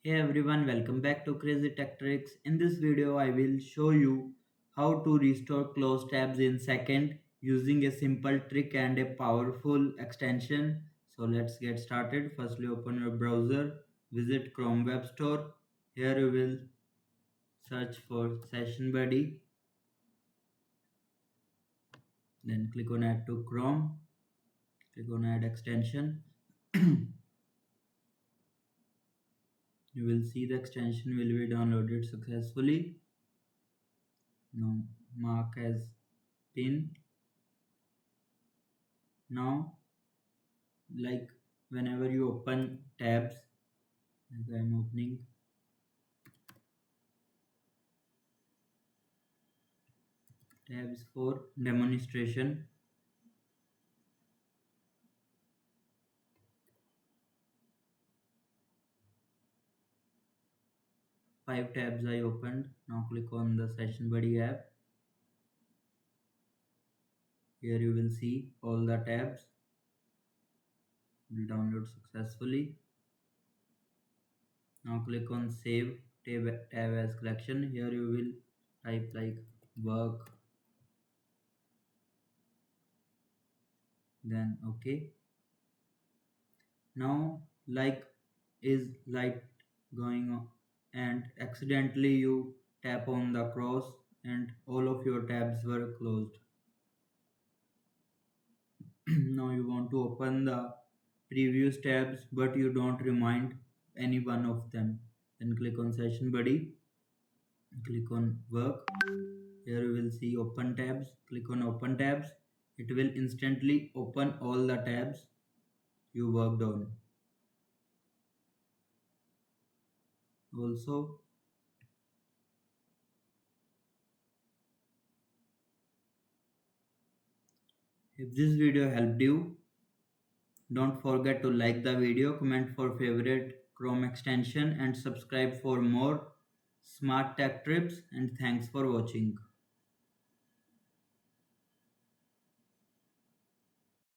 Hey everyone, welcome back to Crazy Tech Tricks. In this video, I will show you how to restore closed tabs in second using a simple trick and a powerful extension. So let's get started. Firstly, open your browser, visit Chrome Web Store. Here you will search for Session Buddy, then click on Add to Chrome, click on Add Extension. You will see the extension will be downloaded successfully. Now mark as pin. Now, like whenever you open tabs, like I'm opening tabs for demonstration. Five tabs I opened. Now click on the Session Buddy app. Here you will see all the tabs will download successfully. Now click on Save tab as collection. Here you will type like work, then OK. Now like is light going on and accidentally you tap on the cross and all of your tabs were closed. Now you want to open the previous tabs but you don't remind any one of them, then click on Session Buddy, click on work. Here you will see open tabs, click on open tabs. It will instantly open all the tabs you worked on. Also, if this video helped you, don't forget to like the video, comment for favorite Chrome extension and subscribe for more smart tech tips, and thanks for watching.